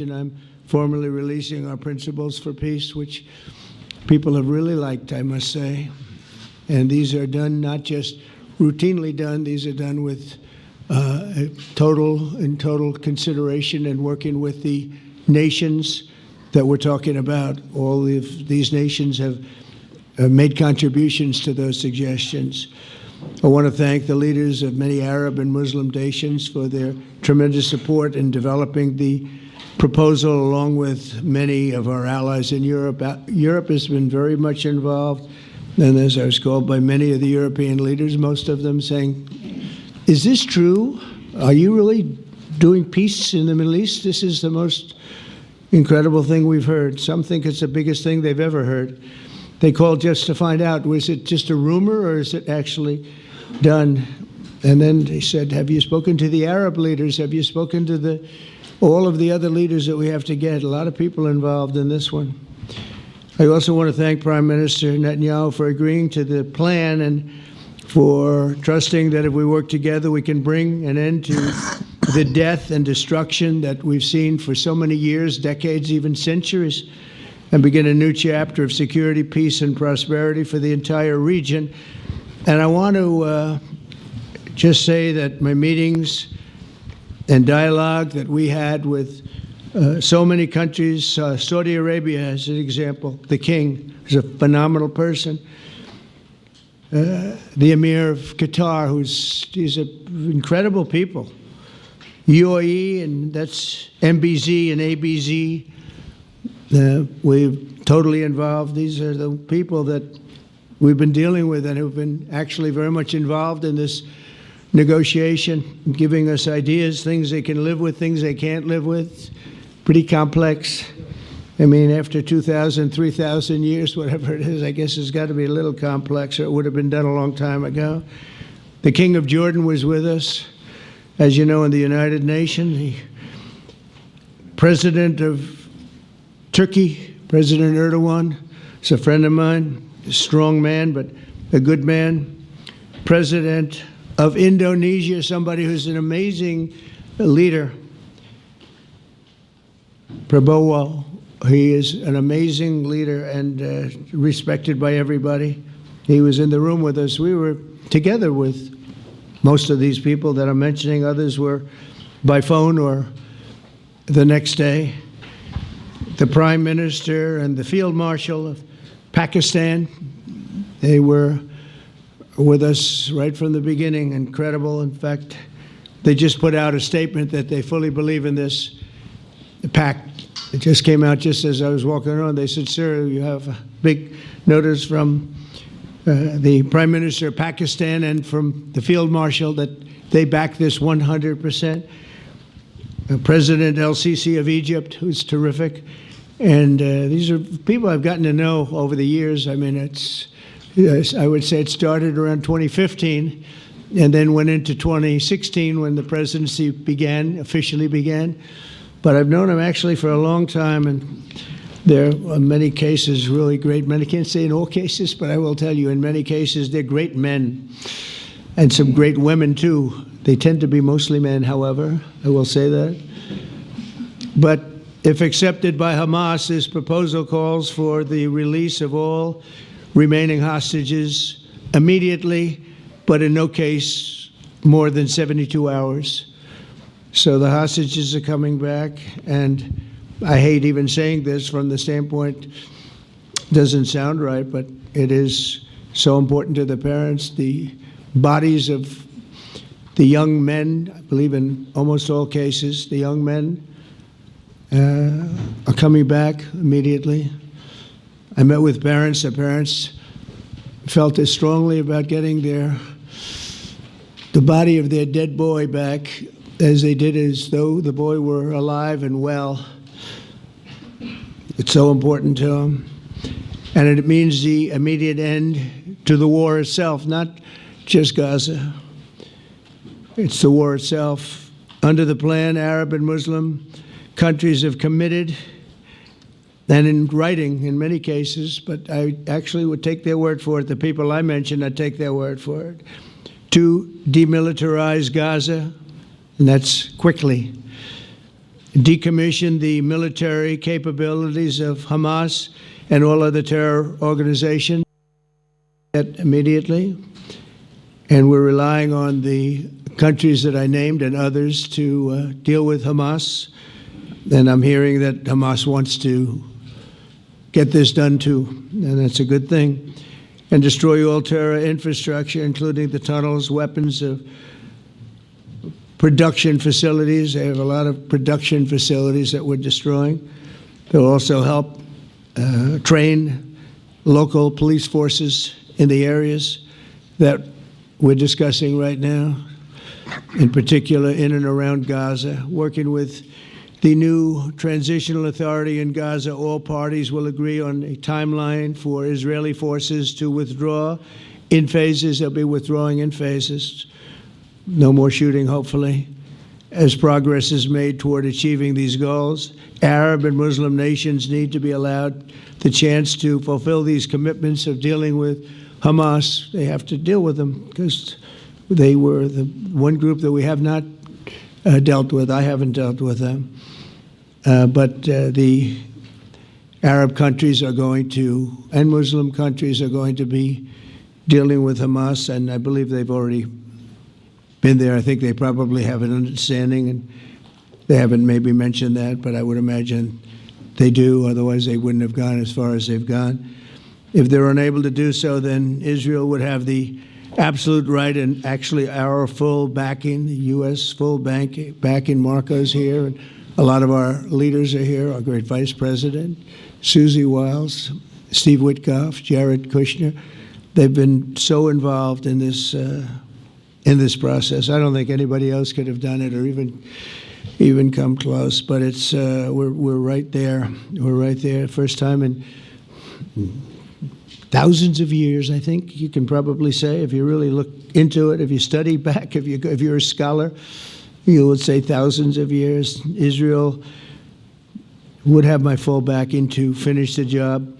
And I'm formally releasing our principles for peace, which people have really liked, I must say. And these are done not just routinely done, these are done with total consideration and working with the nations that we're talking about. All of these nations have made contributions to those suggestions. I want to thank the leaders of many Arab and Muslim nations for their tremendous support in developing the proposal, along with many of our allies in Europe. Europe has been very much involved, and as I was called by many of the European leaders, most of them saying, is this true? Are you really doing peace in the Middle East? This is the most incredible thing we've heard. Some think it's the biggest thing they've ever heard. They called just to find out, was it just a rumor or is it actually done? And then they said, have you spoken to the Arab leaders? Have you spoken to all of the other leaders that we have to get? A lot of people involved in this one. I also want to thank Prime Minister Netanyahu for agreeing to the plan and for trusting that if we work together, we can bring an end to the death and destruction that we've seen for so many years, decades, even centuries, and begin a new chapter of security, peace, and prosperity for the entire region. And I want to just say that my meetings and dialogue that we had with so many countries, Saudi Arabia as an example, the king is a phenomenal person. The Emir of Qatar, he's incredible people. UAE, and that's MBZ and ABZ. We're totally involved. These are the people that we've been dealing with and who've been actually very much involved in this negotiation, giving us ideas, things they can live with, things they can't live with. Pretty complex. I mean, after 2,000, 3,000 years, whatever it is, I guess it's got to be a little complex, or it would have been done a long time ago. The King of Jordan was with us, as you know, in the United Nations. The President of Turkey, President Erdogan, is a friend of mine, a strong man, but a good man. President of Indonesia, somebody who's an amazing leader. Prabowo, he is an amazing leader and respected by everybody. He was in the room with us. We were together with most of these people that I'm mentioning. Others were by phone or the next day. The Prime Minister and the Field Marshal of Pakistan, they were with us right from the beginning. Incredible. In fact, they just put out a statement that they fully believe in this pact. It just came out just as I was walking around. They said, sir, you have a big notice from the Prime Minister of Pakistan and from the Field Marshal that they back this 100%. President El-Sisi of Egypt, who's terrific. And these are people I've gotten to know over the years. I mean, I would say it started around 2015 and then went into 2016 when the presidency officially began. But I've known them actually for a long time, and there are many cases really great men. I can't say in all cases, but I will tell you in many cases they're great men and some great women too. They tend to be mostly men, however, I will say that. But if accepted by Hamas, this proposal calls for the release of all remaining hostages immediately, but in no case more than 72 hours. So the hostages are coming back, and I hate even saying this from the standpoint, doesn't sound right, but it is so important to the parents. The bodies of the young men, I believe in almost all cases, the young men are coming back immediately. I met with parents. The parents felt as strongly about getting the body of their dead boy back as they did as though the boy were alive and well. It's so important to them. And it means the immediate end to the war itself, not just Gaza. It's the war itself. Under the plan, Arab and Muslim countries have committed, and in writing in many cases, but I actually would take their word for it. The people I mentioned, I'd take their word for it, to demilitarize Gaza, and that's quickly. decommission the military capabilities of Hamas and all other terror organizations immediately. And we're relying on the countries that I named and others to deal with Hamas. And I'm hearing that Hamas wants to get this done too, and that's a good thing. And destroy all terror infrastructure, including the tunnels, weapons of production facilities. They have a lot of production facilities that we're destroying. They'll also help train local police forces in the areas that we're discussing right now, in particular in and around Gaza, working with the new transitional authority in Gaza. All parties will agree on a timeline for Israeli forces to withdraw in phases. They'll be withdrawing in phases. No more shooting, hopefully, as progress is made toward achieving these goals. Arab and Muslim nations need to be allowed the chance to fulfill these commitments of dealing with Hamas. They have to deal with them because they were the one group that we have not dealt with. I haven't dealt with them. But the Arab countries are going to, and Muslim countries are going to be dealing with Hamas, and I believe they've already been there. I think they probably have an understanding, and they haven't maybe mentioned that, but I would imagine they do. Otherwise, they wouldn't have gone as far as they've gone. If they're unable to do so, then Israel would have the absolute right, and actually our full backing, the U.S. full backing. Marco's here, and a lot of our leaders are here, our great Vice President, Susie Wiles, Steve Witkoff, Jared Kushner. They've been so involved in this process. I don't think anybody else could have done it or even come close, but it's we're right there. We're right there. First time in thousands of years, I think you can probably say, if you really look into it, if you study back, if you're a scholar, you would say thousands of years. Israel would have my full backing to finish the job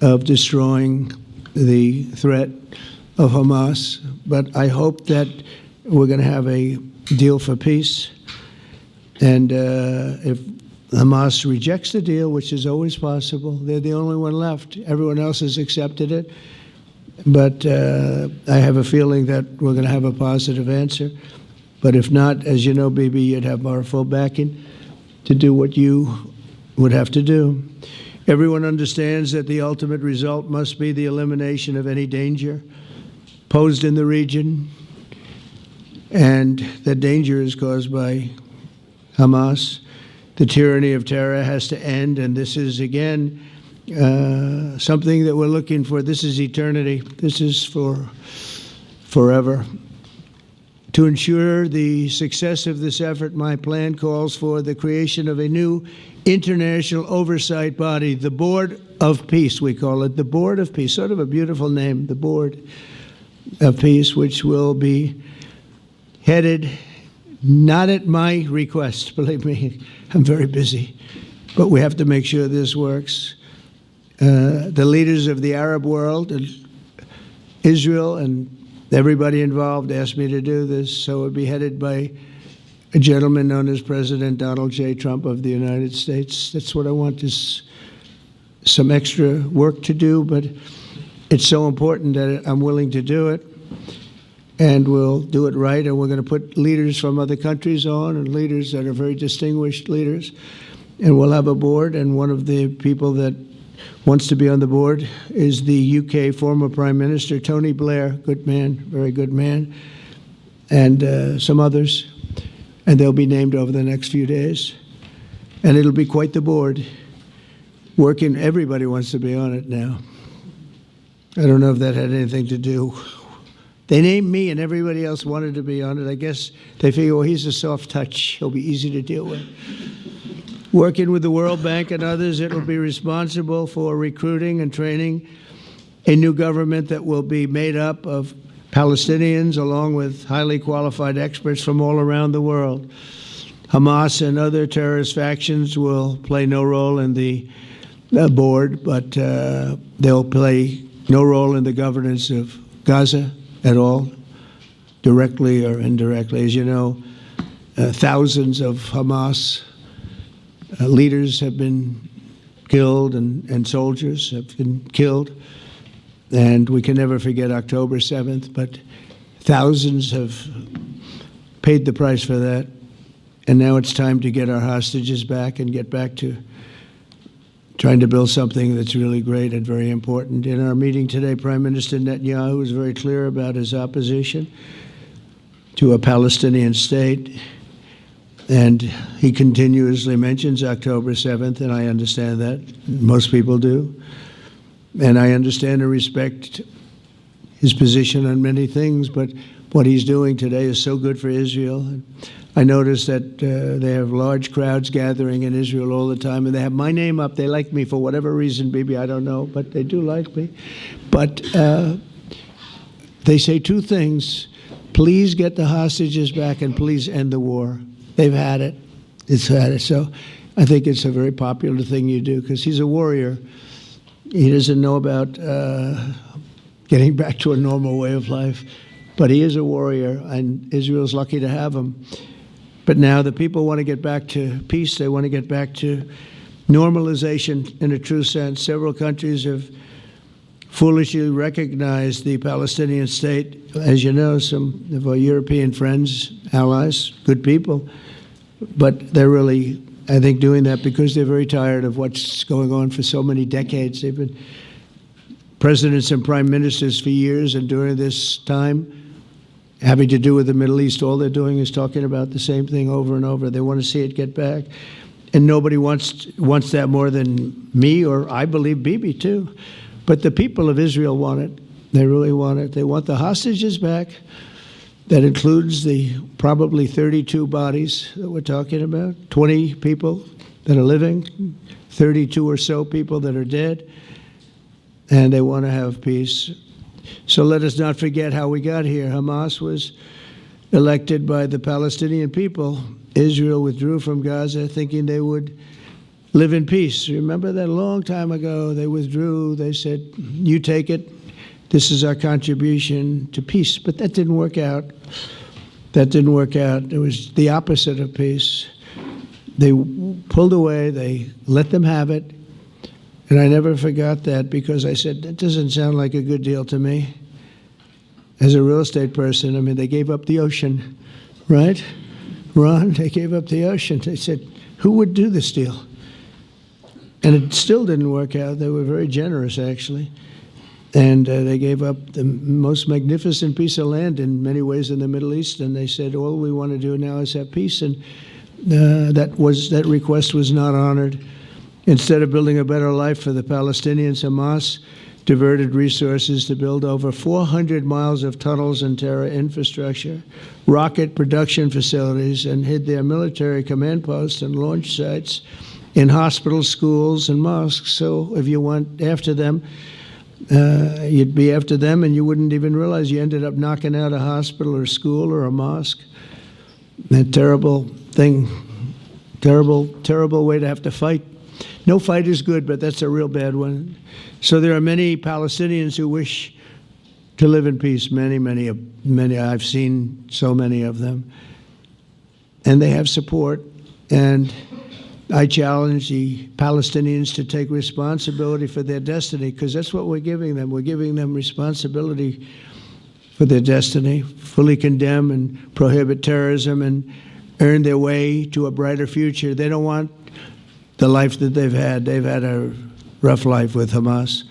of destroying the threat of Hamas. But I hope that we're going to have a deal for peace. And if Hamas rejects the deal, which is always possible, they're the only one left. Everyone else has accepted it. But I have a feeling that we're going to have a positive answer. But if not, as you know, Bibi, you'd have our full backing to do what you would have to do. Everyone understands that the ultimate result must be the elimination of any danger posed in the region, and that danger is caused by Hamas. The tyranny of terror has to end, and this is, again, something that we're looking for. This is eternity. This is for forever. To ensure the success of this effort, my plan calls for the creation of a new international oversight body, the Board of Peace, we call it, the Board of Peace, sort of a beautiful name, the Board of Peace, which will be headed, not at my request, believe me, I'm very busy, but we have to make sure this works. The leaders of the Arab world, and Israel, and everybody involved asked me to do this, so it would be headed by a gentleman known as President Donald J. Trump of the United States. That's what I want, is some extra work to do, but it's so important that I'm willing to do it, and we'll do it right, and we're going to put leaders from other countries on, and leaders that are very distinguished leaders, and we'll have a board, and one of the people that wants to be on the board is the UK former Prime Minister, Tony Blair, good man, very good man, and some others, and they'll be named over the next few days, and it'll be quite the board. Working, everybody wants to be on it now. I don't know if that had anything to do. They named me and everybody else wanted to be on it. I guess they figure, well, he's a soft touch. He'll be easy to deal with. Working with the World Bank and others, it will be responsible for recruiting and training a new government that will be made up of Palestinians along with highly qualified experts from all around the world. Hamas and other terrorist factions will play no role in the board, but they'll play no role in the governance of Gaza at all, directly or indirectly. As you know, thousands of Hamas Leaders have been killed and soldiers have been killed. And we can never forget October 7th, but thousands have paid the price for that. And now it's time to get our hostages back and get back to trying to build something that's really great and very important. In our meeting today, Prime Minister Netanyahu was very clear about his opposition to a Palestinian state. And he continuously mentions October 7th, and I understand that. Most people do. And I understand and respect his position on many things, but what he's doing today is so good for Israel. I notice that they have large crowds gathering in Israel all the time, and they have my name up. They like me for whatever reason, maybe I don't know, but they do like me. But they say two things: please get the hostages back and please end the war. They've had it. It's had it. So I think it's a very popular thing you do, because he's a warrior. He doesn't know about getting back to a normal way of life, but he is a warrior, and Israel's lucky to have him. But now the people want to get back to peace. They want to get back to normalization in a true sense. Several countries have foolishly recognized the Palestinian state. As you know, some of our European friends, allies, good people, but they're really, I think, doing that because they're very tired of what's going on for so many decades. They've been presidents and prime ministers for years, and during this time, having to do with the Middle East, all they're doing is talking about the same thing over and over. They want to see it get back. And nobody wants that more than me, or I believe Bibi too. But the people of Israel want it. They really want it. They want the hostages back. That includes the probably 32 bodies that we're talking about, 20 people that are living, 32 or so people that are dead, and they want to have peace. So let us not forget how we got here. Hamas was elected by the Palestinian people. Israel withdrew from Gaza thinking they would live in peace. Remember that a long time ago? They withdrew. They said, you take it. This is our contribution to peace. But that didn't work out. That didn't work out. It was the opposite of peace. They pulled away. They let them have it. And I never forgot that, because I said, that doesn't sound like a good deal to me. As a real estate person, I mean, they gave up the ocean, right? Ron, they gave up the ocean. They said, who would do this deal? And it still didn't work out. They were very generous, actually. And they gave up the most magnificent piece of land in many ways in the Middle East. And they said, all we want to do now is have peace. And that request was not honored. Instead of building a better life for the Palestinians, Hamas diverted resources to build over 400 miles of tunnels and terror infrastructure, rocket production facilities, and hid their military command posts and launch sites in hospitals, schools, and mosques. So if you went after them, you'd be after them, and you wouldn't even realize you ended up knocking out a hospital or school or a mosque. That terrible thing, terrible way to have to fight. No fight is good, but that's a real bad one. So there are many Palestinians who wish to live in peace. Many. I've seen so many of them. And they have support. And I challenge the Palestinians to take responsibility for their destiny, because that's what we're giving them. We're giving them responsibility for their destiny, fully condemn and prohibit terrorism and earn their way to a brighter future. They don't want the life that they've had. They've had a rough life with Hamas.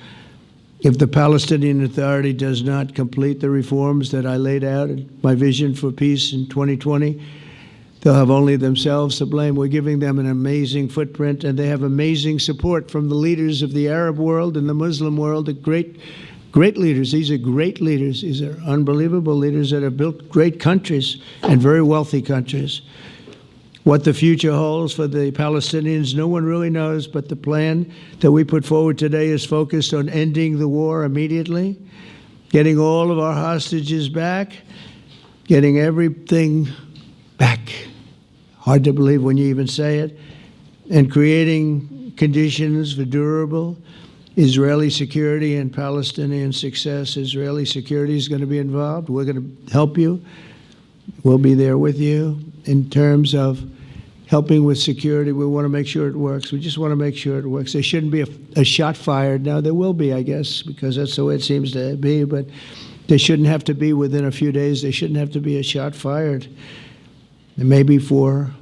If the Palestinian Authority does not complete the reforms that I laid out in my vision for peace in 2020, they'll have only themselves to blame. We're giving them an amazing footprint, and they have amazing support from the leaders of the Arab world and the Muslim world, the great leaders. These are great leaders. These are unbelievable leaders that have built great countries and very wealthy countries. What the future holds for the Palestinians, no one really knows, but the plan that we put forward today is focused on ending the war immediately, getting all of our hostages back, getting everything back. Hard to believe when you even say it, and creating conditions for durable Israeli security and Palestinian success. Israeli security is going to be involved. We're going to help you. We'll be there with you in terms of helping with security. We want to make sure it works. We just want to make sure it works. There shouldn't be a shot fired. Now, there will be, I guess, because that's the way it seems to be, but there shouldn't have to be within a few days. There shouldn't have to be a shot fired. And maybe for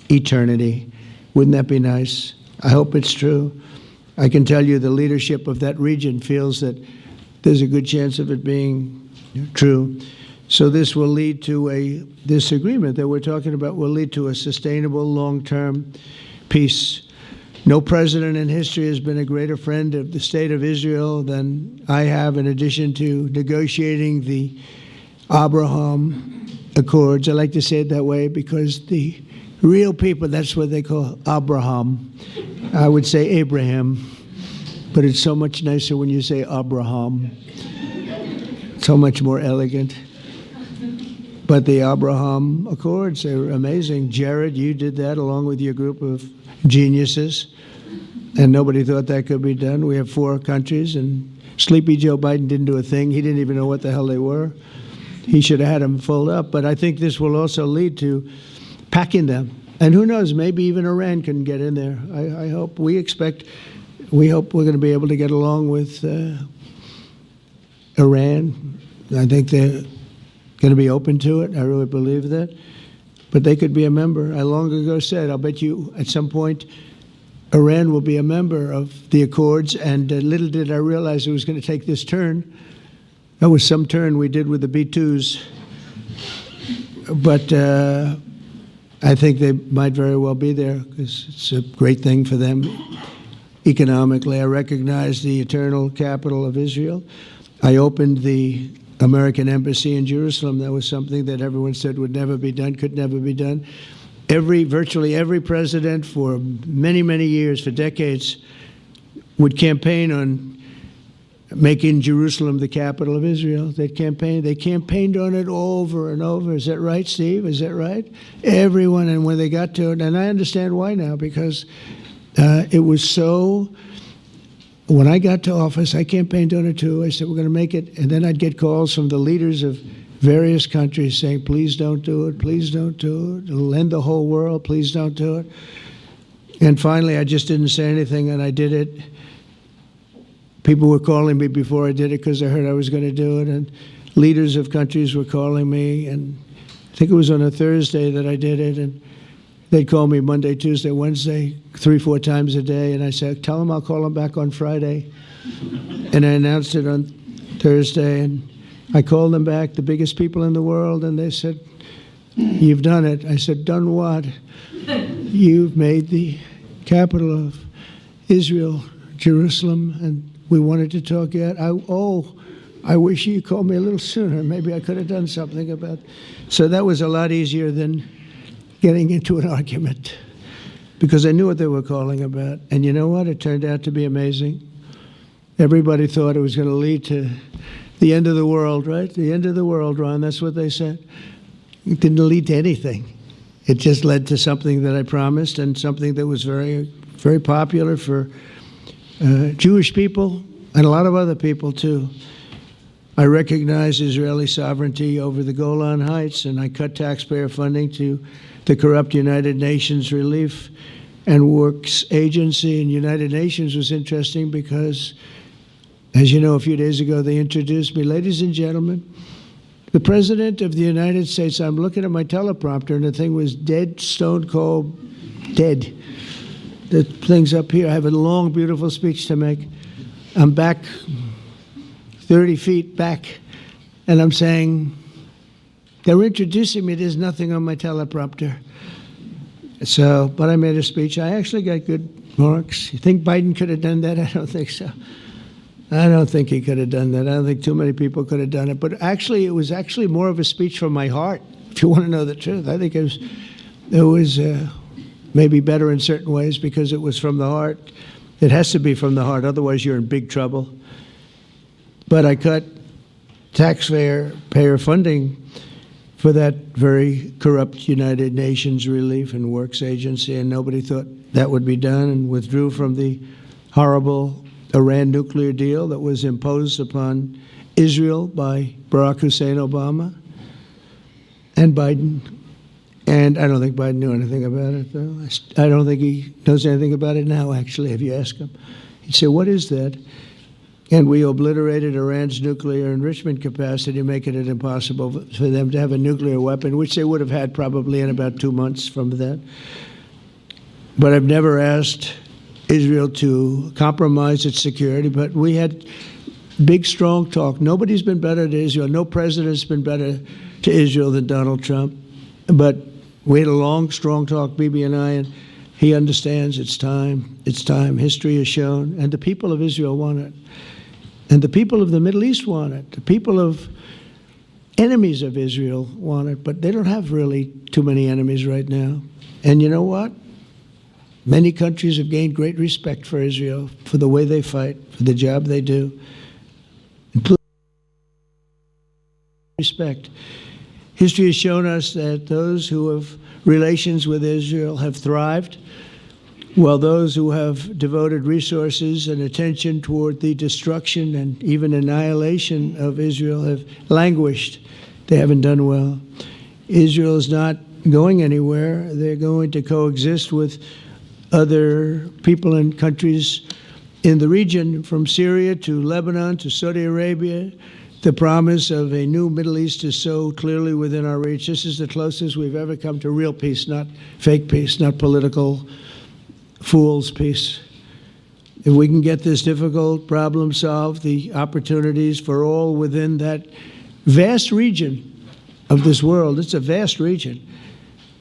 eternity. Wouldn't that be nice? I hope it's true. I can tell you the leadership of that region feels that there's a good chance of it being true. So this will lead to this agreement that we're talking about will lead to a sustainable long-term peace. No president in history has been a greater friend of the state of Israel than I have, in addition to negotiating the Abraham Accords. I like to say it that way because the real people, that's what they call Abraham. I would say Abraham, but it's so much nicer when you say Abraham. So much more elegant. But the Abraham Accords, they're amazing. Jared, you did that along with your group of geniuses, and nobody thought that could be done. We have 4 countries, and Sleepy Joe Biden didn't do a thing. He didn't even know what the hell they were. He should have had them filled up. But I think this will also lead to packing them. And who knows, maybe even Iran can get in there. I hope, we hope we're going to be able to get along with Iran. I think they're going to be open to it. I really believe that. But they could be a member. I long ago said, I'll bet you at some point Iran will be a member of the Accords, and little did I realize it was going to take this turn. That was some turn we did with the B-2s. But I think they might very well be there because it's a great thing for them economically. I recognize the eternal capital of Israel. I opened the American embassy in Jerusalem. That was something that everyone said would never be done, could never be done. Virtually every president for many, many years, for decades, would campaign on making Jerusalem the capital of Israel. They campaigned on it over and over. Is that right, Steve? Is that right? Everyone, and when they got to it, and I understand why now, because it was so. When I got to office, I campaigned on it too. I said, we're going to make it. And then I'd get calls from the leaders of various countries saying, please don't do it, please don't do it. It'll end the whole world, please don't do it. And finally, I just didn't say anything, and I did it. People were calling me before I did it because they heard I was going to do it, and leaders of countries were calling me, and I think it was on a Thursday that I did it, and they'd call me Monday, Tuesday, Wednesday, 3-4 times a day, and I said, tell them I'll call them back on Friday. And I announced it on Thursday, and I called them back, the biggest people in the world, and they said, you've done it. I said, done what? You've made the capital of Israel, Jerusalem, and we wanted to talk yet. I wish you called me a little sooner. Maybe I could have done something about it. So that was a lot easier than getting into an argument, because I knew what they were calling about. And you know what? It turned out to be amazing. Everybody thought it was going to lead to the end of the world, right? The end of the world, Ron, that's what they said. It didn't lead to anything. It just led to something that I promised, and something that was very, very popular for Jewish people and a lot of other people too. I recognize Israeli sovereignty over the Golan Heights, and I cut taxpayer funding to the corrupt United Nations Relief and Works Agency. And United Nations was interesting because, as you know, a few days ago they introduced me. Ladies and gentlemen, the President of the United States. I'm looking at my teleprompter, and the thing was dead, stone cold, dead. The thing's up here. I have a long, beautiful speech to make. I'm back 30 feet back, and I'm saying, they're introducing me. There's nothing on my teleprompter. So, but I made a speech. I actually got good marks. You think Biden could have done that? I don't think so. I don't think he could have done that. I don't think too many people could have done it. But actually, it was actually more of a speech from my heart, if you want to know the truth. I think it was maybe better in certain ways because it was from the heart. It has to be from the heart. Otherwise, you're in big trouble. But I cut taxpayer funding for that very corrupt United Nations Relief and Works Agency, and nobody thought that would be done, and withdrew from the horrible Iran nuclear deal that was imposed upon Israel by Barack Hussein Obama and Biden. And I don't think Biden knew anything about it, though. I don't think he knows anything about it now, actually, if you ask him. He'd say, what is that? And we obliterated Iran's nuclear enrichment capacity, making it impossible for them to have a nuclear weapon, which they would have had probably in about 2 months from that. But I've never asked Israel to compromise its security, but we had big, strong talk. Nobody's been better to Israel. No president's been better to Israel than Donald Trump. But we had a long, strong talk, Bibi and I, and he understands it's time. It's time. History has shown. And the people of Israel want it. And the people of the Middle East want it. The people of enemies of Israel want it. But they don't have really too many enemies right now. And you know what? Many countries have gained great respect for Israel, for the way they fight, for the job they do. Respect. History has shown us that those who have relations with Israel have thrived, while those who have devoted resources and attention toward the destruction and even annihilation of Israel have languished. They haven't done well. Israel is not going anywhere. They're going to coexist with other people and countries in the region, from Syria to Lebanon to Saudi Arabia. The promise of a new Middle East is so clearly within our reach. This is the closest we've ever come to real peace, not fake peace, not political fool's peace. If we can get this difficult problem solved, the opportunities for all within that vast region of this world, it's a vast region,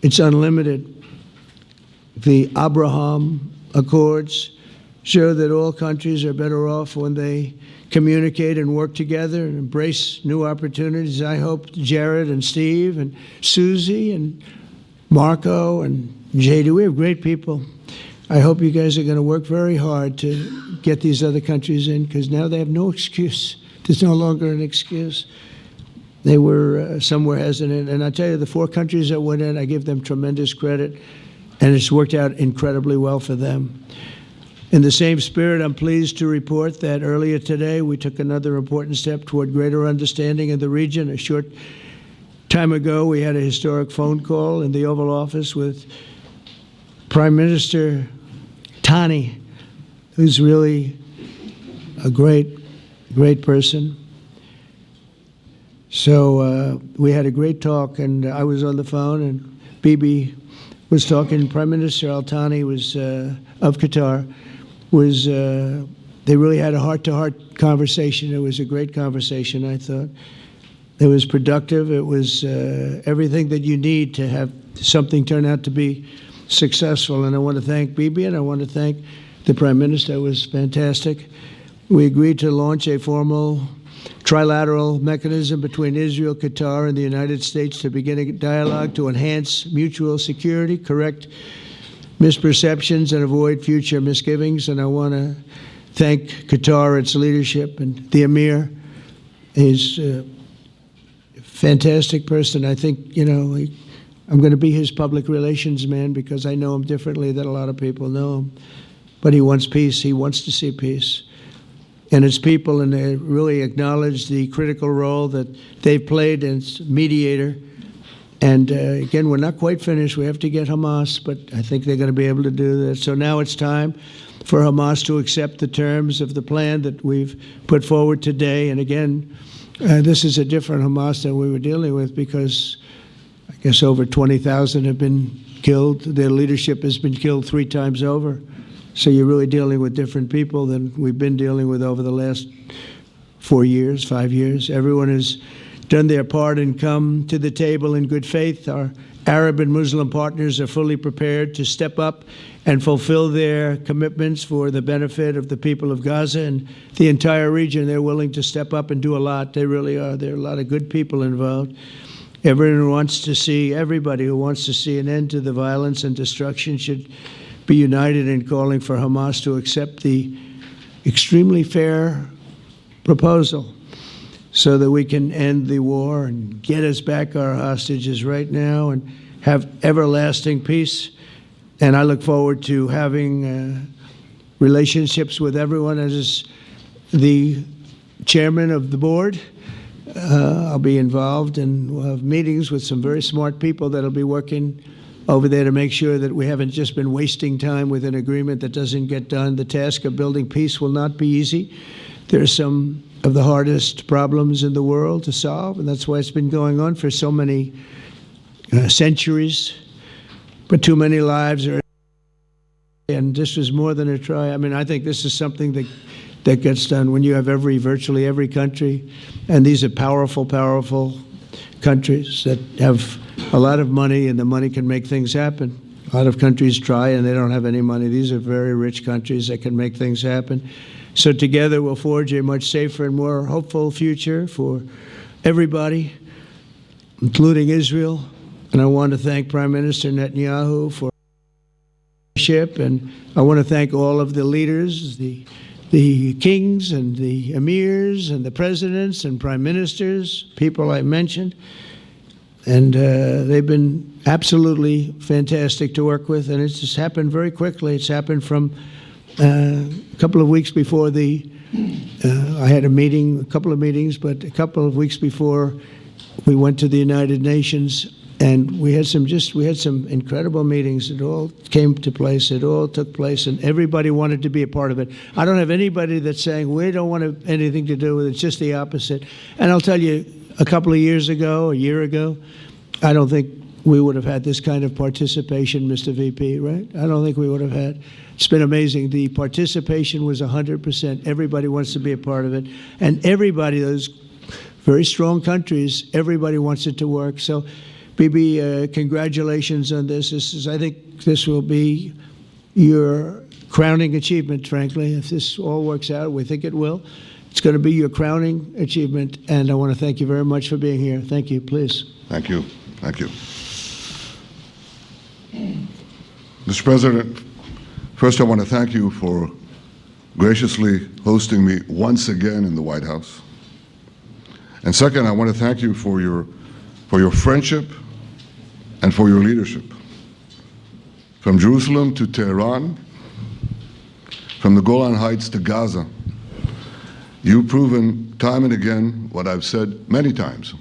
it's unlimited. The Abraham Accords show that all countries are better off when they communicate and work together and embrace new opportunities. I hope Jared and Steve and Susie and Marco and JD, we have great people. I hope you guys are going to work very hard to get these other countries in, because now they have no excuse. There's no longer an excuse. They were somewhere hesitant. And I tell you, the 4 countries that went in, I give them tremendous credit, and it's worked out incredibly well for them. In the same spirit, I'm pleased to report that earlier today we took another important step toward greater understanding in the region. A short time ago, we had a historic phone call in the Oval Office with Prime Minister Tani, who's really a great, great person. So we had a great talk, and I was on the phone, and Bibi was talking. Prime Minister Al Thani was of Qatar. They really had a heart-to-heart conversation. It was a great conversation, I thought. It was productive. It was everything that you need to have something turn out to be successful. And I want to thank Bibi, and I want to thank the Prime Minister. It was fantastic. We agreed to launch a formal trilateral mechanism between Israel, Qatar, and the United States to begin a dialogue to enhance mutual security, correct misperceptions, and avoid future misgivings. And I want to thank Qatar, its leadership, and the Emir. He's a fantastic person. I think, I'm going to be his public relations man, because I know him differently than a lot of people know him. But he wants peace. He wants to see peace. And his people, and they really acknowledge the critical role that they've played as mediator. And again, we're not quite finished. We have to get Hamas, but I think they're going to be able to do that. So now it's time for Hamas to accept the terms of the plan that we've put forward today. And again, this is a different Hamas than we were dealing with, because I guess over 20,000 have been killed. Their leadership has been killed 3 times over. So you're really dealing with different people than we've been dealing with over the last 4 years, 5 years. Everyone has done their part and come to the table in good faith. Our Arab and Muslim partners are fully prepared to step up and fulfill their commitments for the benefit of the people of Gaza and the entire region. They're willing to step up and do a lot. They really are. There are a lot of good people involved. Everybody who wants to see an end to the violence and destruction should be united in calling for Hamas to accept the extremely fair proposal so that we can end the war and get us back our hostages right now and have everlasting peace. And I look forward to having relationships with everyone. As the chairman of the board, I'll be involved, and we'll have meetings with some very smart people that'll be working over there to make sure that we haven't just been wasting time with an agreement that doesn't get done. The task of building peace will not be easy. There are some of the hardest problems in the world to solve, and that's why it's been going on for so many centuries. But too many lives are, and this was more than a try. I mean, I think this is something that gets done when you have virtually every country, and these are powerful countries that have a lot of money, and the money can make things happen. A lot of countries try and they don't have any money. These are very rich countries that can make things happen. So together we'll forge a much safer and more hopeful future for everybody, including Israel. And I want to thank Prime Minister Netanyahu for leadership, and I want to thank all of the leaders, the kings and the emirs and the presidents and prime ministers, people I mentioned. And they've been absolutely fantastic to work with, and it's just happened very quickly. It's happened from a couple of weeks before I had a couple of meetings, but a couple of weeks before we went to the United Nations, and we had some incredible meetings. It all came to place. It all took place, and everybody wanted to be a part of it. I don't have anybody that's saying we don't want anything to do with it. It's just the opposite. And I'll tell you, a couple of years ago, a year ago, I don't think we would have had this kind of participation, Mr. VP, right? I don't think we would have had. It's been amazing. The participation was 100%. Everybody wants to be a part of it. And everybody, those very strong countries, everybody wants it to work. So, Bibi, congratulations on this. I think this will be your crowning achievement, frankly. If this all works out, we think it will. It's going to be your crowning achievement, and I want to thank you very much for being here. Thank you, please. Thank you. Thank you. Mr. President, first I want to thank you for graciously hosting me once again in the White House. And second, I want to thank you for your friendship and for your leadership. From Jerusalem to Tehran, from the Golan Heights to Gaza, you've proven time and again what I've said many times.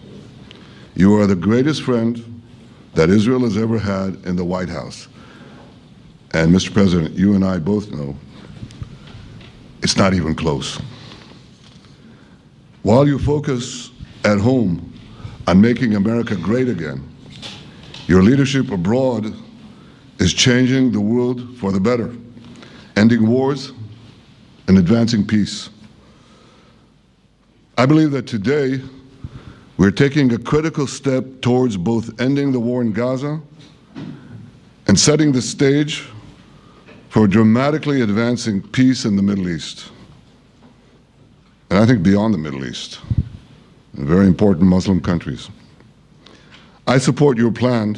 You are the greatest friend that Israel has ever had in the White House. And Mr. President, you and I both know it's not even close. While you focus at home on making America great again, your leadership abroad is changing the world for the better, ending wars and advancing peace. I believe that today we're taking a critical step towards both ending the war in Gaza and setting the stage for dramatically advancing peace in the Middle East. And I think beyond the Middle East, in very important Muslim countries. I support your plan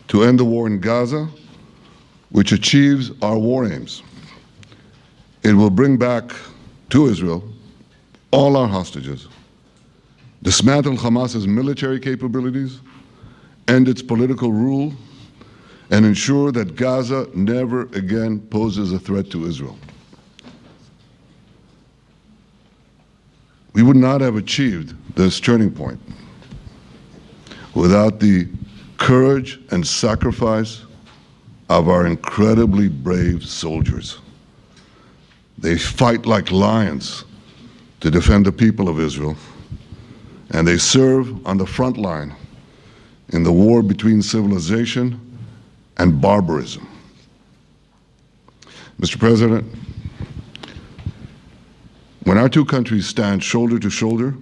to end the war in Gaza, which achieves our war aims. It will bring back to Israel all our hostages, dismantle Hamas's military capabilities, end its political rule, and ensure that Gaza never again poses a threat to Israel. We would not have achieved this turning point without the courage and sacrifice of our incredibly brave soldiers. They fight like lions to defend the people of Israel, and they serve on the front line in the war between civilization and barbarism. Mr. President, when our two countries stand shoulder to shoulder,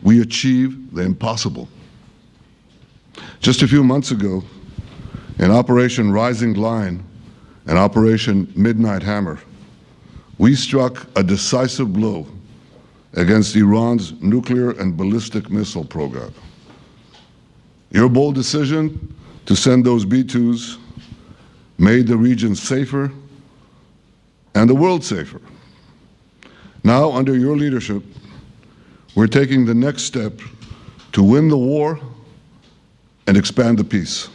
we achieve the impossible. Just a few months ago, in Operation Rising Lion and Operation Midnight Hammer, we struck a decisive blow against Iran's nuclear and ballistic missile program. Your bold decision to send those B-2s made the region safer and the world safer. Now, under your leadership, we're taking the next step to win the war and expand the peace.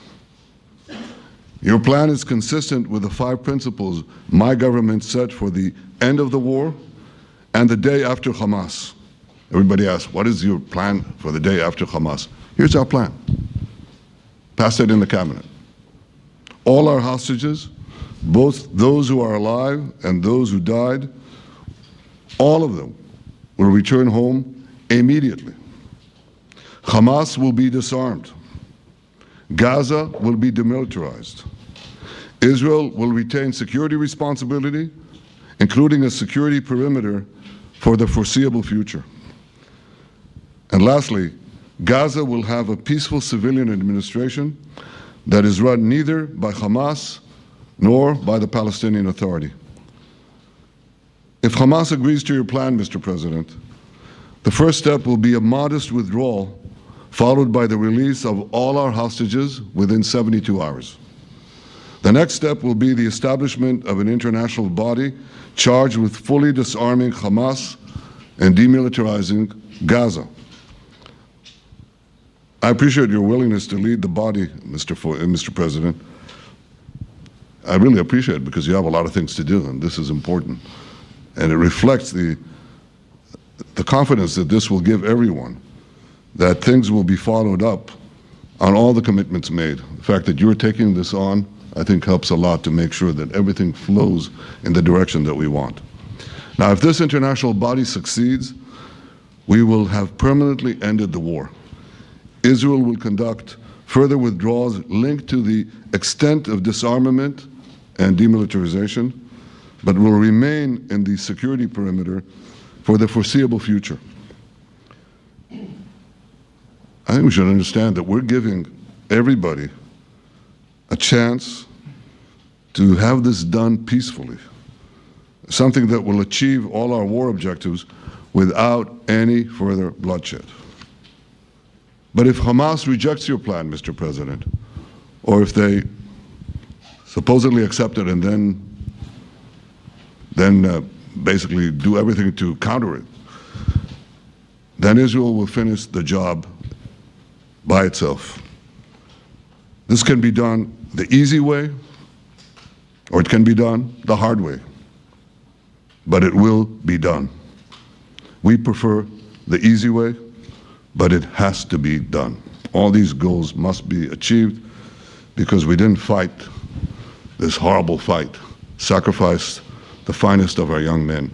Your plan is consistent with the 5 principles my government set for the end of the war and the day after Hamas, Everybody asks, what is your plan for the day after Hamas? Here's our plan. Passed it in the cabinet. All our hostages, both those who are alive and those who died, all of them will return home immediately. Hamas will be disarmed. Gaza will be demilitarized. Israel will retain security responsibility, including a security perimeter for the foreseeable future. And lastly, Gaza will have a peaceful civilian administration that is run neither by Hamas nor by the Palestinian Authority. If Hamas agrees to your plan, Mr. President, the first step will be a modest withdrawal, followed by the release of all our hostages within 72 hours. The next step will be the establishment of an international body charged with fully disarming Hamas and demilitarizing Gaza. I appreciate your willingness to lead the body, Mr. President. I really appreciate it because you have a lot of things to do, and this is important. And it reflects the confidence that this will give everyone, that things will be followed up on all the commitments made. The fact that you're taking this on, I think, helps a lot to make sure that everything flows in the direction that we want. Now, if this international body succeeds, we will have permanently ended the war. Israel will conduct further withdrawals linked to the extent of disarmament and demilitarization, but will remain in the security perimeter for the foreseeable future. I think we should understand that we're giving everybody a chance to have this done peacefully, something that will achieve all our war objectives without any further bloodshed. But if Hamas rejects your plan, Mr. President, or if they supposedly accept it and then basically do everything to counter it, then Israel will finish the job by itself. This can be done the easy way, or it can be done the hard way, but it will be done. We prefer the easy way, but it has to be done. All these goals must be achieved because we didn't fight this horrible fight, sacrificed the finest of our young men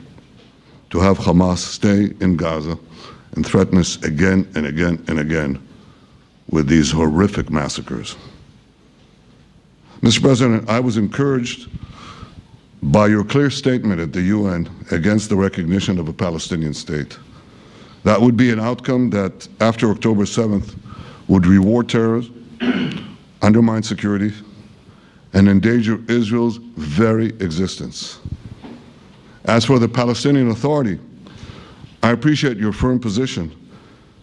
to have Hamas stay in Gaza and threaten us again and again and again with these horrific massacres. Mr. President, I was encouraged by your clear statement at the UN against the recognition of a Palestinian state. That would be an outcome that, after October 7th, would reward terrorism, undermine security, and endanger Israel's very existence. As for the Palestinian Authority, I appreciate your firm position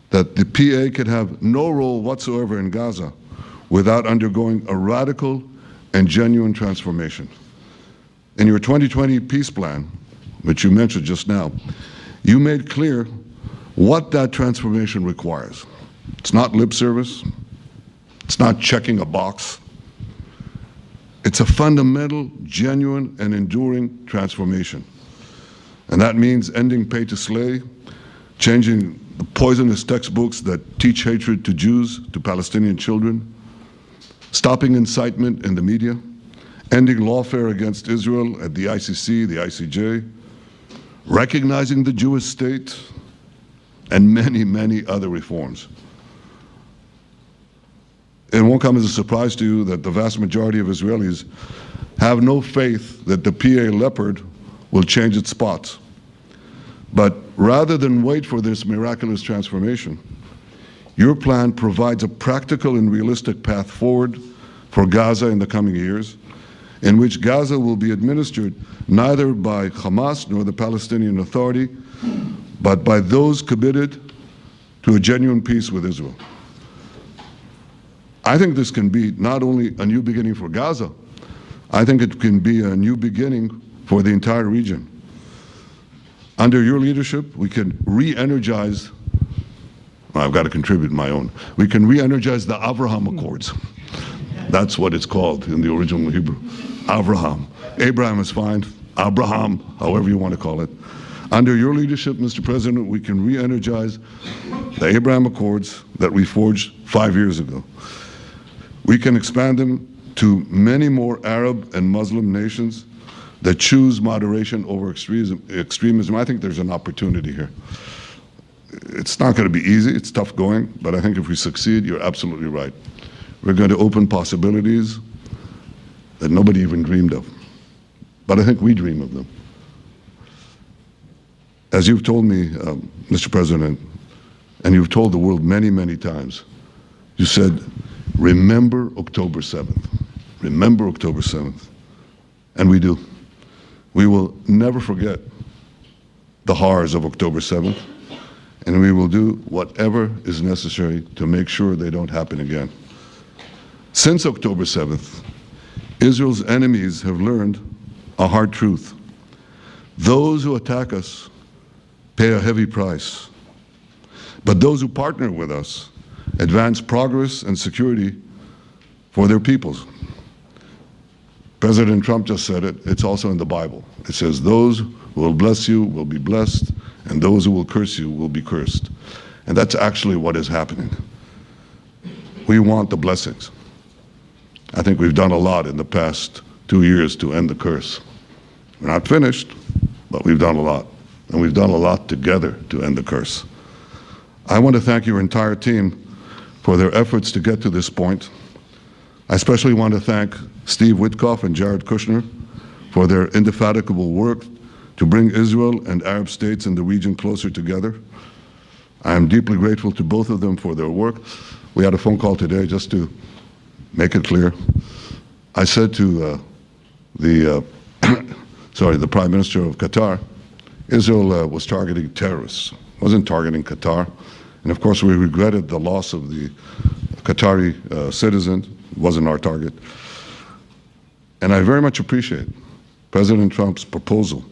that the PA could have no role whatsoever in Gaza without undergoing a radical and genuine transformation. In your 2020 peace plan, which you mentioned just now, you made clear what that transformation requires. It's not lip service. It's not checking a box. It's a fundamental, genuine, and enduring transformation. And that means ending pay to slay, changing the poisonous textbooks that teach hatred to Jews, to Palestinian children, stopping incitement in the media, ending lawfare against Israel at the ICC, the ICJ, recognizing the Jewish state, and many, many other reforms. It won't come as a surprise to you that the vast majority of Israelis have no faith that the PA Leopard will change its spots. But rather than wait for this miraculous transformation, your plan provides a practical and realistic path forward for Gaza in the coming years, in which Gaza will be administered neither by Hamas nor the Palestinian Authority, but by those committed to a genuine peace with Israel. I think this can be not only a new beginning for Gaza, I think it can be a new beginning for the entire region. Under your leadership, we can re-energize, well, I've got to contribute my own, we can re-energize the Abraham Accords. That's what it's called in the original Hebrew, Abraham. Abraham is fine, Abraham, however you want to call it. Under your leadership, Mr. President, we can re-energize the Abraham Accords that we forged 5 years ago. We can expand them to many more Arab and Muslim nations that choose moderation over extremism. I think there's an opportunity here. It's not going to be easy, it's tough going, but I think if we succeed, you're absolutely right. We're going to open possibilities that nobody even dreamed of. But I think we dream of them. As you've told me, Mr. President, and you've told the world many, many times, you said, remember October 7th. Remember October 7th. And we do. We will never forget the horrors of October 7th, and we will do whatever is necessary to make sure they don't happen again. Since October 7th, Israel's enemies have learned a hard truth. Those who attack us pay a heavy price, but those who partner with us advance progress and security for their peoples. President Trump just said it, it's also in the Bible. It says, those who will bless you will be blessed, and those who will curse you will be cursed. And that's actually what is happening. We want the blessings. I think we've done a lot in the past 2 years to end the curse. We're not finished, but we've done a lot. And we've done a lot together to end the curse. I want to thank your entire team for their efforts to get to this point. I especially want to thank Steve Witkoff and Jared Kushner for their indefatigable work to bring Israel and Arab states in the region closer together. I am deeply grateful to both of them for their work. We had a phone call today just to make it clear. I said to the Prime Minister of Qatar, Israel was targeting terrorists, wasn't targeting Qatar. And of course, we regretted the loss of the Qatari citizen. It wasn't our target. And I very much appreciate President Trump's proposal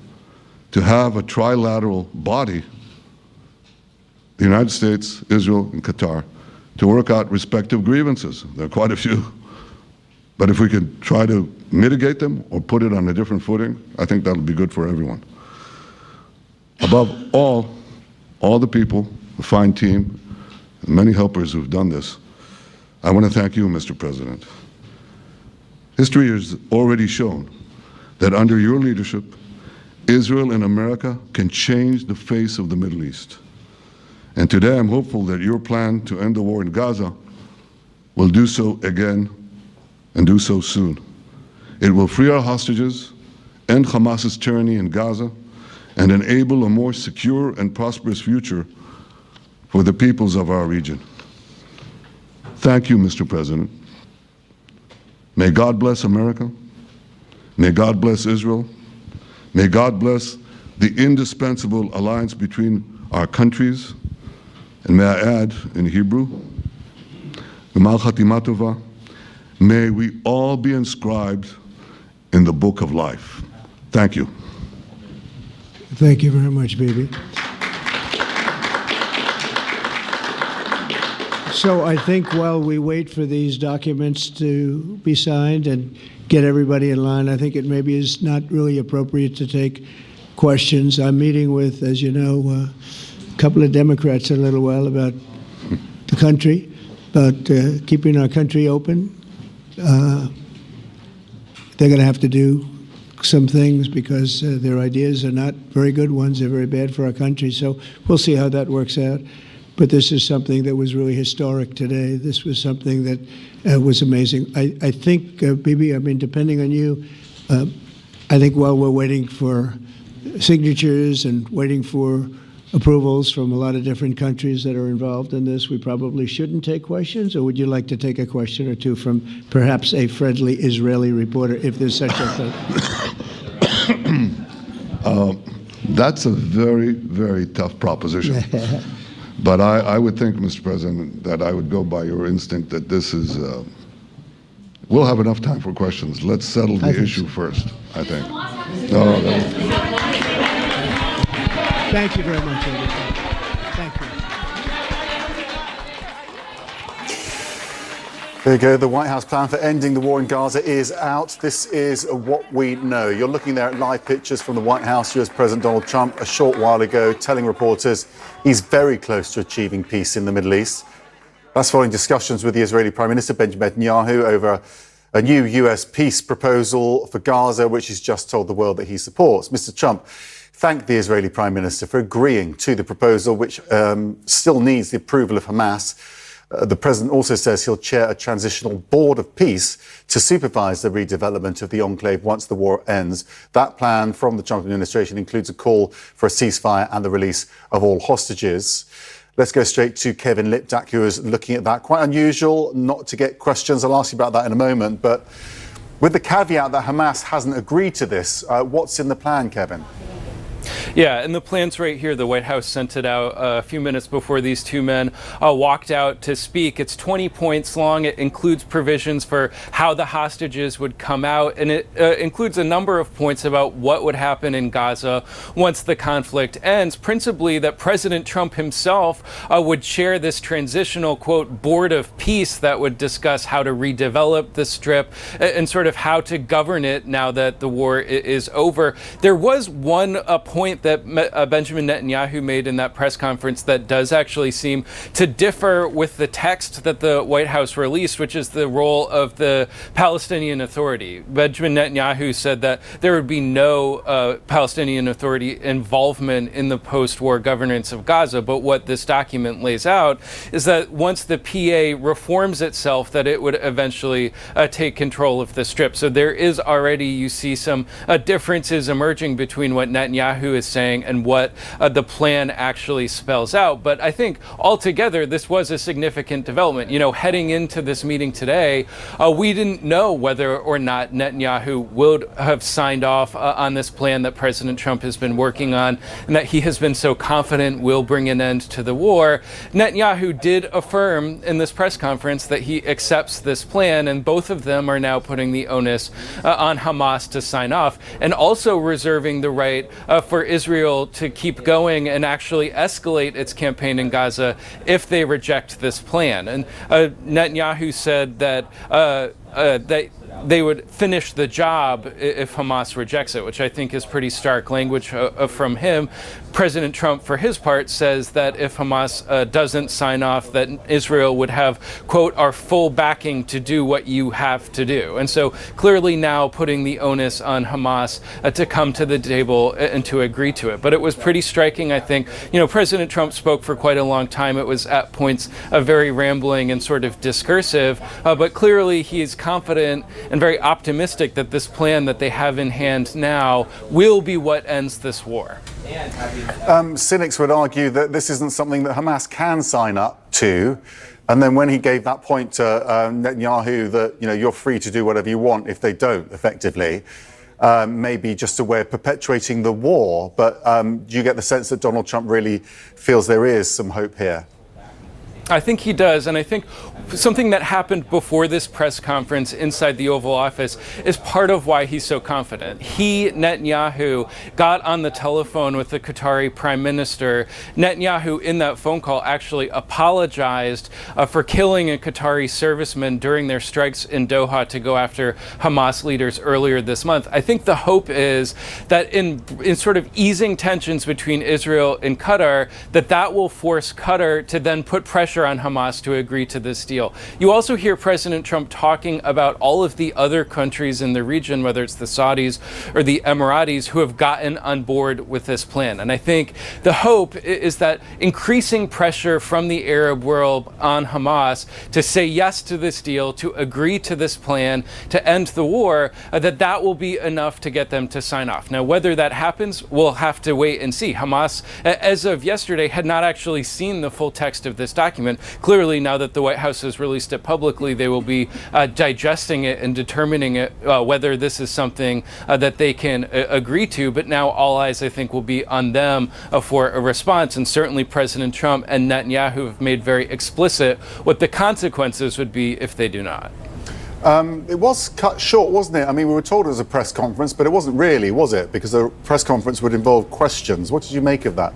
to have a trilateral body, the United States, Israel, and Qatar, to work out respective grievances. There are quite a few. But if we could try to mitigate them or put it on a different footing, I think that'll be good for everyone. Above all the people, the fine team, the many helpers who've done this, I want to thank you, Mr. President. History has already shown that under your leadership, Israel and America can change the face of the Middle East. And today I'm hopeful that your plan to end the war in Gaza will do so again and do so soon. It will free our hostages, end Hamas's tyranny in Gaza, and enable a more secure and prosperous future for the peoples of our region. Thank you, Mr. President. May God bless America. May God bless Israel. May God bless the indispensable alliance between our countries. And may I add in Hebrew, G'mal Chatima Tova, may we all be inscribed in the book of life. Thank you. Thank you very much, Bibi. So I think while we wait for these documents to be signed and get everybody in line, I think it maybe is not really appropriate to take questions. I'm meeting with, as you know, a couple of Democrats in a little while about the country, about keeping our country open. They're going to have to do some things because their ideas are not very good ones. They're very bad for our country. So we'll see how that works out. But this is something that was really historic today. This was something that was amazing. I think, Bibi, I mean, depending on you, I think while we're waiting for signatures and waiting for approvals from a lot of different countries that are involved in this, we probably shouldn't take questions? Or would you like to take a question or two from perhaps a friendly Israeli reporter, if there's such a thing? That's a very, very tough proposition. But I would think, Mr. President, that I would go by your instinct that this is, we'll have enough time for questions. Let's settle the issue first, I think. Thank you very much, everybody. Thank you. There you go. The White House plan for ending the war in Gaza is out. This is what we know. You're looking there at live pictures from the White House. US President Donald Trump a short while ago telling reporters he's very close to achieving peace in the Middle East. That's following discussions with the Israeli Prime Minister Benjamin Netanyahu over a new US peace proposal for Gaza, which he's just told the world that he supports. Mr. Trump thanked the Israeli Prime Minister for agreeing to the proposal, which still needs the approval of Hamas. The president also says he'll chair a transitional board of peace to supervise the redevelopment of the enclave once the war ends. That plan from the Trump administration includes a call for a ceasefire and the release of all hostages. Let's go straight to Kevin Liptak, who is looking at that. Quite unusual not to get questions. I'll ask you about that in a moment. But with the caveat that Hamas hasn't agreed to this, what's in the plan, Kevin? Yeah, and the plan's right here. The White House sent it out a few minutes before these two men walked out to speak. It's 20 points long. It includes provisions for how the hostages would come out, and it includes a number of points about what would happen in Gaza once the conflict ends, principally that President Trump himself would chair this transitional, quote, board of peace that would discuss how to redevelop the Strip and sort of how to govern it now that the war is over. There was one point that Benjamin Netanyahu made in that press conference that does actually seem to differ with the text that the White House released, which is the role of the Palestinian Authority. Benjamin Netanyahu said that there would be no Palestinian Authority involvement in the post-war governance of Gaza, but what this document lays out is that once the PA reforms itself, that it would eventually take control of the Strip. So there is already, you see some differences emerging between what Netanyahu is saying and what the plan actually spells out. But I think altogether, this was a significant development. You know, heading into this meeting today, we didn't know whether or not Netanyahu would have signed off on this plan that President Trump has been working on and that he has been so confident will bring an end to the war. Netanyahu did affirm in this press conference that he accepts this plan, and both of them are now putting the onus on Hamas to sign off, and also reserving the right for Israel to keep going and actually escalate its campaign in Gaza if they reject this plan. And Netanyahu said that they would finish the job if Hamas rejects it, which I think is pretty stark language from him. President Trump, for his part, says that if Hamas doesn't sign off, that Israel would have, quote, our full backing to do what you have to do. And so clearly now putting the onus on Hamas to come to the table and to agree to it. But it was pretty striking, I think. You know, President Trump spoke for quite a long time. It was at points very rambling and sort of discursive, but clearly he is confident and very optimistic that this plan that they have in hand now will be what ends this war. Cynics would argue that this isn't something that Hamas can sign up to. And then when he gave that point to Netanyahu that, you know, you're free to do whatever you want if they don't, effectively, maybe just a way of perpetuating the war. But do you get the sense that Donald Trump really feels there is some hope here? I think he does, and I think something that happened before this press conference inside the Oval Office is part of why he's so confident. He, Netanyahu, got on the telephone with the Qatari Prime Minister. Netanyahu, in that phone call, actually apologized for killing a Qatari serviceman during their strikes in Doha to go after Hamas leaders earlier this month. I think the hope is that in sort of easing tensions between Israel and Qatar, that will force Qatar to then put pressure on Hamas to agree to this deal. You also hear President Trump talking about all of the other countries in the region, whether it's the Saudis or the Emiratis, who have gotten on board with this plan. And I think the hope is that increasing pressure from the Arab world on Hamas to say yes to this deal, to agree to this plan, to end the war, that will be enough to get them to sign off. Now, whether that happens, we'll have to wait and see. Hamas, as of yesterday, had not actually seen the full text of this document. Clearly, now that the White House has released it publicly, they will be digesting it and determining whether this is something that they can agree to. But now all eyes, I think, will be on them for a response. And certainly President Trump and Netanyahu have made very explicit what the consequences would be if they do not. It was cut short, wasn't it? I mean, we were told it was a press conference, but it wasn't really, was it? Because the press conference would involve questions. What did you make of that?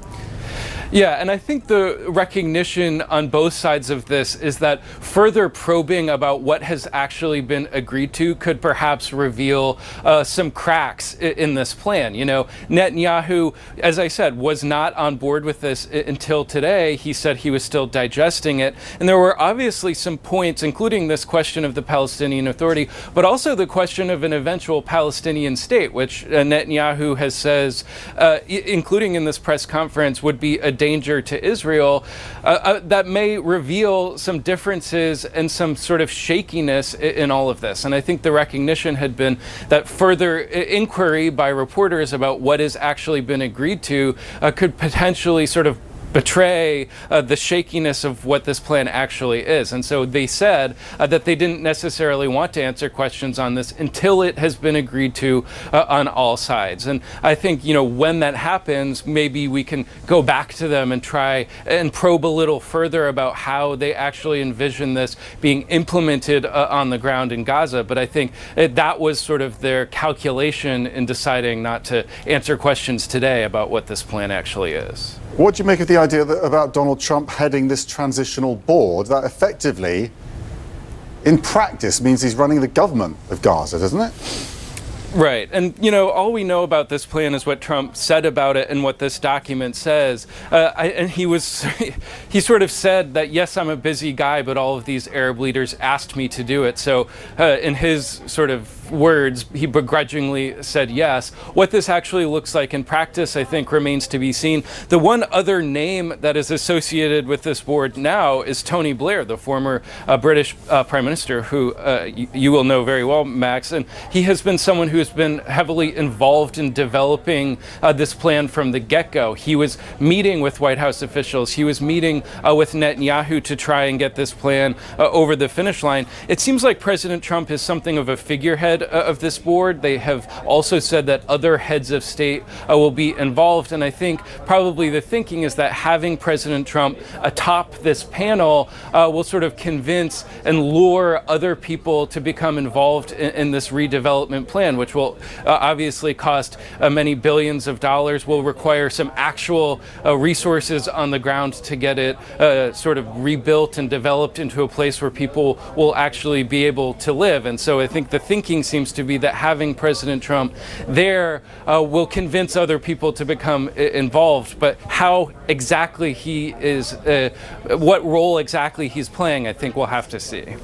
Yeah, and I think the recognition on both sides of this is that further probing about what has actually been agreed to could perhaps reveal some cracks in this plan. You know, Netanyahu, as I said, was not on board with this until today. He said he was still digesting it. And there were obviously some points, including this question of the Palestinian Authority, but also the question of an eventual Palestinian state, which Netanyahu has says, including in this press conference, would be a danger to Israel, that may reveal some differences and some sort of shakiness in all of this. And I think the recognition had been that further inquiry by reporters about what has actually been agreed to could potentially sort of betray the shakiness of what this plan actually is. And so they said that they didn't necessarily want to answer questions on this until it has been agreed to on all sides. And I think, you know, when that happens, maybe we can go back to them and try and probe a little further about how they actually envision this being implemented on the ground in Gaza. But I think that was sort of their calculation in deciding not to answer questions today about what this plan actually is. What do you make of the idea about Donald Trump heading this transitional board that effectively, in practice, means he's running the government of Gaza, doesn't it? Right. And, you know, all we know about this plan is what Trump said about it and what this document says. And he sort of said that, yes, I'm a busy guy, but all of these Arab leaders asked me to do it. So in his sort of words, he begrudgingly said yes. What this actually looks like in practice, I think, remains to be seen. The one other name that is associated with this board now is Tony Blair, the former British Prime Minister, who you will know very well, Max. And he has been someone who has been heavily involved in developing this plan from the get-go. He was meeting with White House officials. He was meeting with Netanyahu to try and get this plan over the finish line. It seems like President Trump is something of a figurehead of this board. They have also said that other heads of state will be involved. And I think probably the thinking is that having President Trump atop this panel will sort of convince and lure other people to become involved in this redevelopment plan, which will obviously cost many billions of dollars, will require some actual resources on the ground to get it sort of rebuilt and developed into a place where people will actually be able to live. And so I think the thinking seems to be that having President Trump there will convince other people to become involved. But how exactly he is, what role exactly he's playing, I think we'll have to see.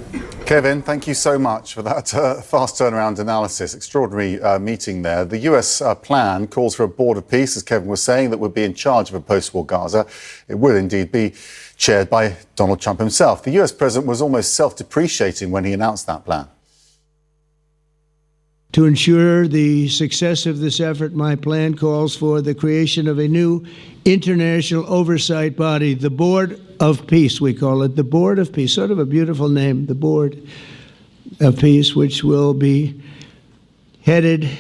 Kevin, thank you so much for that fast turnaround analysis. Extraordinary meeting there. The US plan calls for a board of peace, as Kevin was saying, that would be in charge of a post-war Gaza. It will indeed be chaired by Donald Trump himself. The US president was almost self-depreciating when he announced that plan. To ensure the success of this effort, my plan calls for the creation of a new international oversight body, the Board of Peace, we call it, the Board of Peace, sort of a beautiful name, the Board of Peace, which will be headed,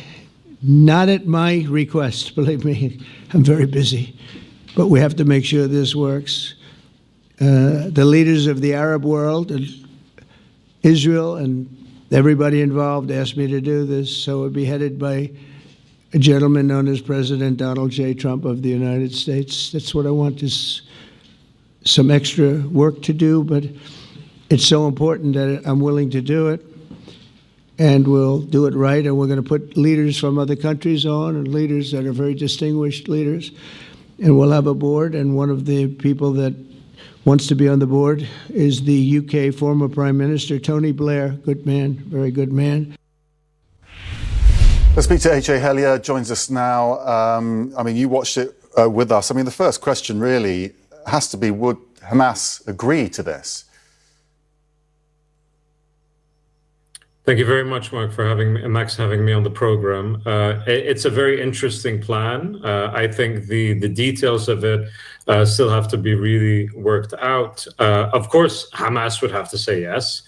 not at my request, believe me, I'm very busy, but we have to make sure this works. The leaders of the Arab world, and Israel and everybody involved asked me to do this, so it would be headed by a gentleman known as President Donald J. Trump of the United States. That's what I want, is some extra work to do, but it's so important that I'm willing to do it, and we'll do it right, and we're going to put leaders from other countries on, and leaders that are very distinguished leaders, and we'll have a board, and one of the people that wants to be on the board is the UK former Prime Minister, Tony Blair. Good man, very good man. Let's speak to H.A. Hellier, joins us now. I mean, you watched it with us. I mean, the first question really has to be, would Hamas agree to this? Thank you very much, Mark, for Max having me on the program. It's a very interesting plan. I think the details of it still have to be really worked out. Of course, Hamas would have to say yes.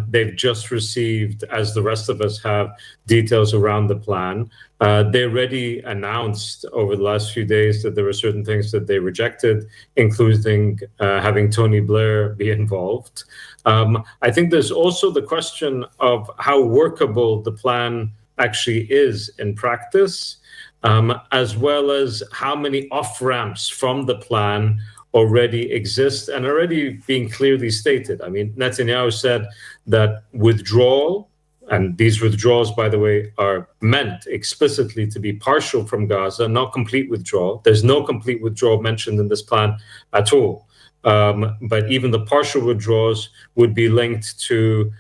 They've just received, as the rest of us have, details around the plan. They already announced over the last few days that there were certain things that they rejected, including having Tony Blair be involved. I think there's also the question of how workable the plan actually is in practice. as well as how many off-ramps from the plan already exist and already being clearly stated. I mean, Netanyahu said that withdrawal, and these withdrawals, by the way, are meant explicitly to be partial from Gaza, not complete withdrawal. There's no complete withdrawal mentioned in this plan at all. But even the partial withdrawals would be linked to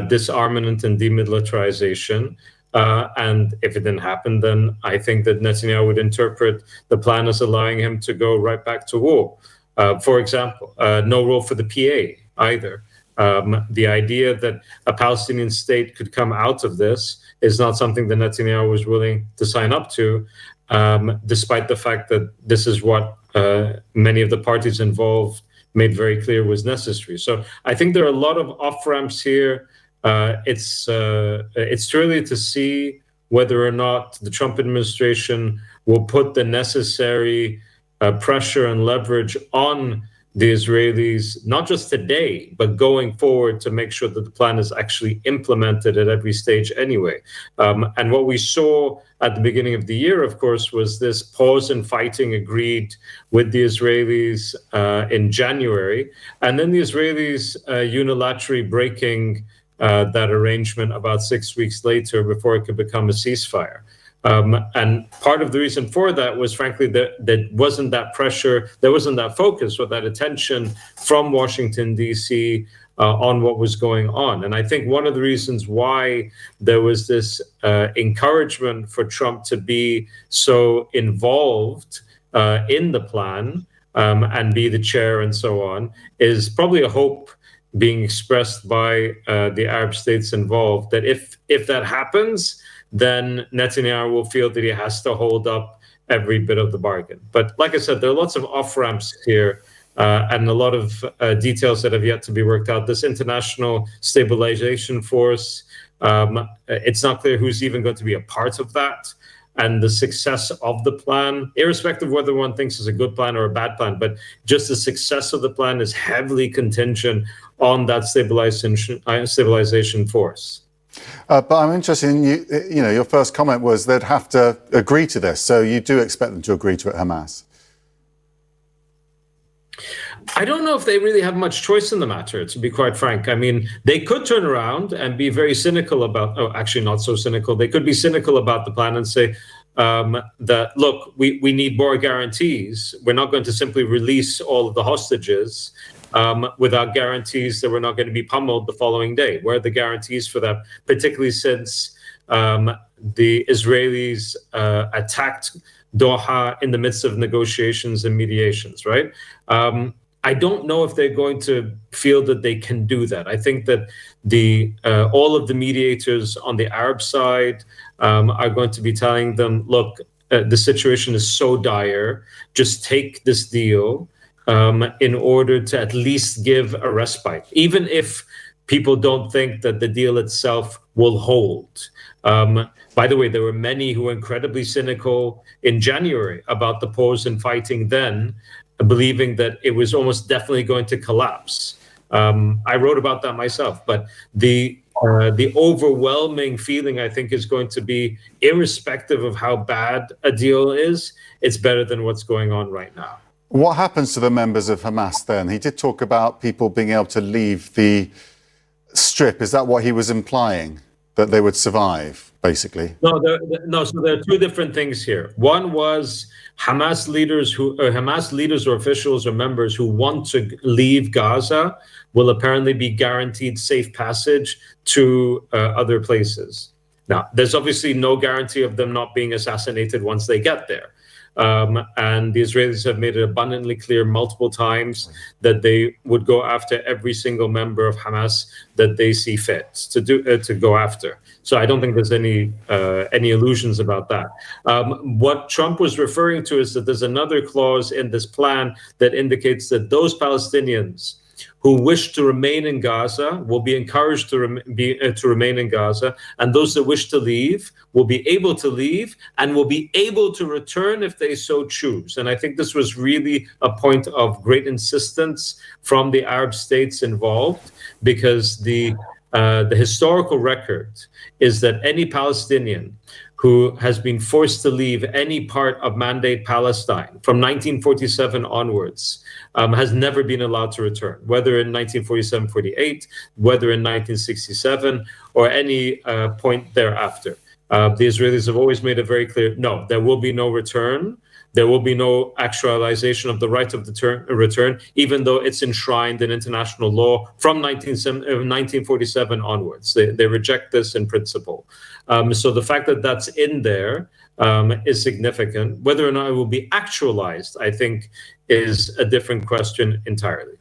disarmament and demilitarization. And if it didn't happen, then I think that Netanyahu would interpret the plan as allowing him to go right back to war. For example, no role for the PA either. The idea that a Palestinian state could come out of this is not something that Netanyahu was willing to sign up to, despite the fact that this is what many of the parties involved made very clear was necessary. So I think there are a lot of off-ramps here. It's too early to see whether or not the Trump administration will put the necessary pressure and leverage on the Israelis, not just today, but going forward, to make sure that the plan is actually implemented at every stage anyway. And what we saw at the beginning of the year, of course, was this pause in fighting agreed with the Israelis in January, and then the Israelis unilaterally breaking that arrangement about 6 weeks later before it could become a ceasefire. And part of the reason for that was, frankly, that there wasn't that pressure, there wasn't that focus or that attention from Washington, D.C. On what was going on. And I think one of the reasons why there was this encouragement for Trump to be so involved in the plan and be the chair and so on is probably a hope being expressed by the Arab states involved, that if that happens, then Netanyahu will feel that he has to hold up every bit of the bargain. But like I said, there are lots of off-ramps here and a lot of details that have yet to be worked out. This international stabilization force, it's not clear who's even going to be a part of that. And the success of the plan, irrespective of whether one thinks it's a good plan or a bad plan, but just the success of the plan is heavily contingent on that stabilization force. But I'm interested in your first comment was they'd have to agree to this. So you do expect them to agree to it, Hamas? I don't know if they really have much choice in the matter, to be quite frank. I mean, they could turn around and be very cynical about, actually not so cynical. They could be cynical about the plan and say that, look, we need more guarantees. We're not going to simply release all of the hostages without guarantees that we're not going to be pummeled the following day. Where are the guarantees for that, particularly since the Israelis attacked Doha in the midst of negotiations and mediations, right? I don't know if they're going to feel that they can do that. I think that all of the mediators on the Arab side are going to be telling them, look, the situation is so dire, just take this deal in order to at least give a respite, even if people don't think that the deal itself will hold. By the way, there were many who were incredibly cynical in January about the pause in fighting then, believing that it was almost definitely going to collapse. I wrote about that myself, but the overwhelming feeling, I think, is going to be, irrespective of how bad a deal is, it's better than what's going on right now. What happens to the members of Hamas then? He did talk about people being able to leave the Strip. Is that what he was implying? That they would survive, basically? No, so there are two different things here. One was Hamas leaders or officials or members who want to leave Gaza will apparently be guaranteed safe passage to other places. Now, there's obviously no guarantee of them not being assassinated once they get there. And the Israelis have made it abundantly clear multiple times that they would go after every single member of Hamas that they see fit to go after. So I don't think there's any illusions about that. What Trump was referring to is that there's another clause in this plan that indicates that those Palestinians who wish to remain in Gaza will be encouraged to remain in Gaza, and those that wish to leave will be able to leave and will be able to return if they so choose. And I think this was really a point of great insistence from the Arab states involved, because the historical record is that any Palestinian who has been forced to leave any part of Mandate Palestine from 1947 onwards has never been allowed to return, whether in 1947-48, whether in 1967, or any point thereafter. The Israelis have always made it very clear, no, there will be no return. There will be no actualization of the right of return, even though it's enshrined in international law from 1947 onwards. They reject this in principle. So the fact that that's in there is significant. Whether or not it will be actualized, I think, is a different question entirely.